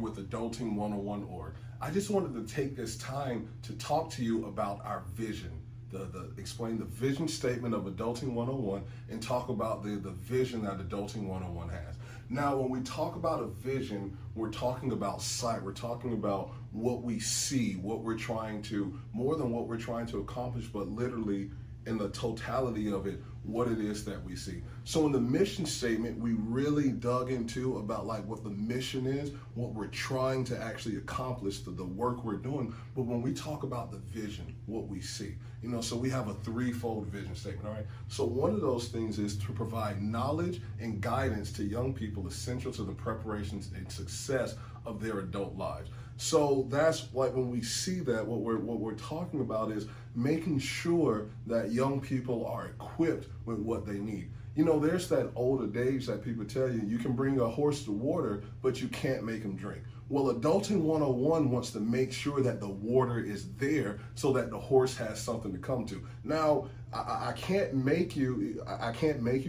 with Adulting 101 org. I just wanted to take this time to talk to you about our vision, explain the vision statement of Adulting 101 and talk about the vision that Adulting 101 has. Now, when we talk about a vision, we're talking about sight. We're talking about what we see, what we're trying to, more than what we're trying to accomplish, but literally in the totality of it, what it is that we see. So in the mission statement, we really dug into about like what the mission is, what we're trying to actually accomplish, the work we're doing. But when we talk about the vision, what we see, so we have a threefold vision statement, all right? So one of those things is to provide knowledge and guidance to young people essential to the preparations and success of their adult lives. So that's like when we see that, what we're talking about is making sure that young people are equipped with what they need. There's that old adage that people tell you, you can bring a horse to water, but you can't make him drink. Well, Adulting 101 wants to make sure that the water is there so that the horse has something to come to. Now, I can't make you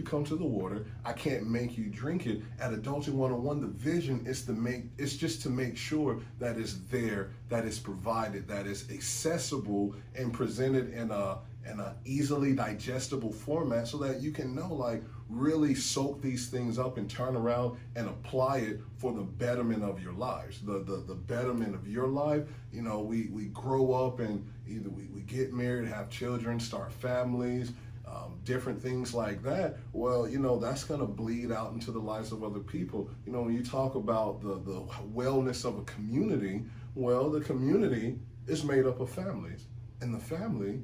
come to the water. I can't make you drink it. At Adulting 101, the vision is just to make sure that it's there, that it's provided, that it's accessible and presented in a easily digestible format so that you can really soak these things up and turn around and apply it for the betterment of your lives, the betterment of your life. We grow up and either we get married, have children, start families, different things like that. Well, that's going to bleed out into the lives of other people. When you talk about the wellness of a community, well, the community is made up of families, and the family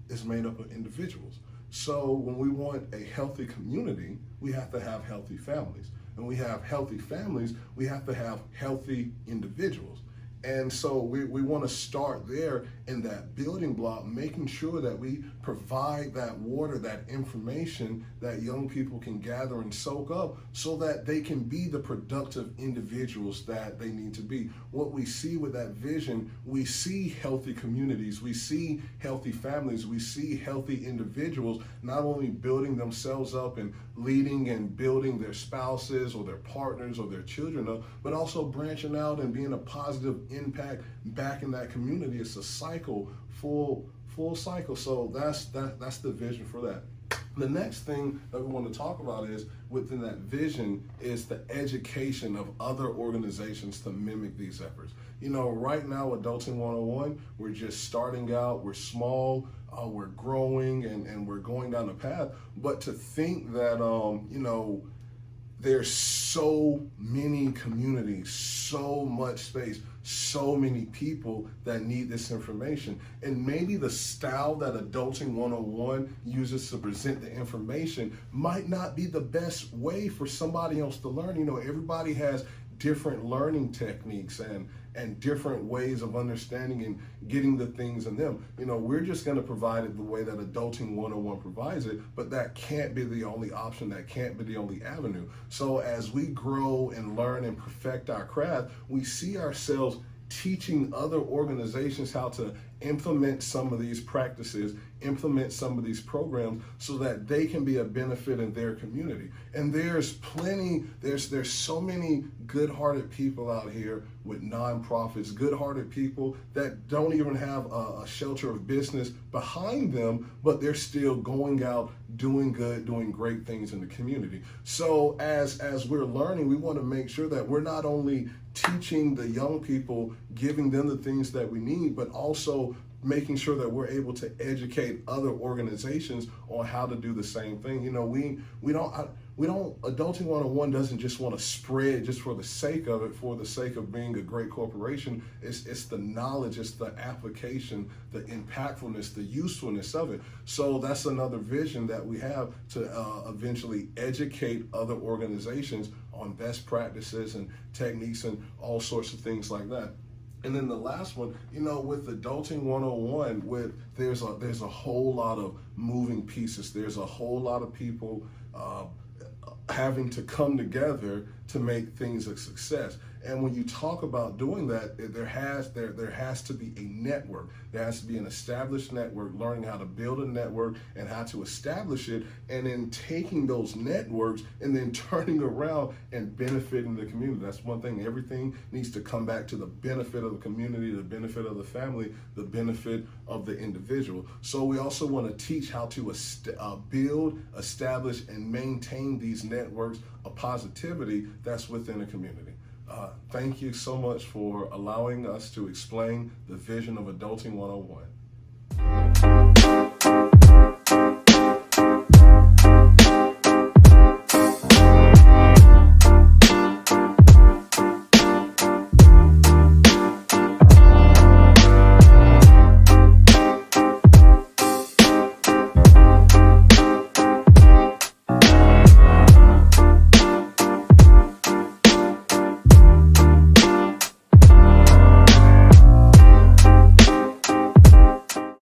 is made up of individuals. So when we want a healthy community, we have to have healthy families. And we have healthy families, we have to have healthy individuals. And so we want to start there in that building block, making sure that we provide that water, that information that young people can gather and soak up so that they can be the productive individuals that they need to be. What we see with that vision, we see healthy communities, we see healthy families, we see healthy individuals, not only building themselves up and leading and building their spouses or their partners or their children up, but also branching out and being a positive impact back in that community. It's a cycle, full cycle. So that's the vision for that. The next thing that we want to talk about is within that vision is the education of other organizations to mimic these efforts. Right now, Adulting 101, we're just starting out, we're small, we're growing and we're going down the path. But to think that, there's so many communities, so much space, so many people that need this information. And maybe the style that Adulting 101 uses to present the information might not be the best way for somebody else to learn. Everybody has different learning techniques and different ways of understanding and getting the things in them. We're just going to provide it the way that Adulting 101 provides it, but that can't be the only option. That can't be the only avenue. So as we grow and learn and perfect our craft, we see ourselves teaching other organizations how to implement some of these practices, implement some of these programs so that they can be a benefit in their community. And there's so many good-hearted people out here with nonprofits, good-hearted people that don't even have a shelter of business behind them, but they're still going out, doing good, doing great things in the community. So as we're learning, we want to make sure that we're not only teaching the young people, giving them the things that we need, but also making sure that we're able to educate other organizations on how to do the same thing. We don't Adulting 101 doesn't just want to spread just for the sake of it, for the sake of being a great corporation. It's the knowledge, it's the application, the impactfulness, the usefulness of it. So that's another vision that we have to eventually educate other organizations on best practices and techniques and all sorts of things like that. And then the last one, with Adulting 101, there's a whole lot of moving pieces. There's a whole lot of people having to come together to make things a success. And when you talk about doing that, there has to be a network. There has to be an established network, learning how to build a network and how to establish it, and then taking those networks and then turning around and benefiting the community. That's one thing. Everything needs to come back to the benefit of the community, the benefit of the family, the benefit of the individual. So we also want to teach how to build, establish, and maintain these networks of positivity that's within a community. Thank you so much for allowing us to explain the vision of Adulting 101.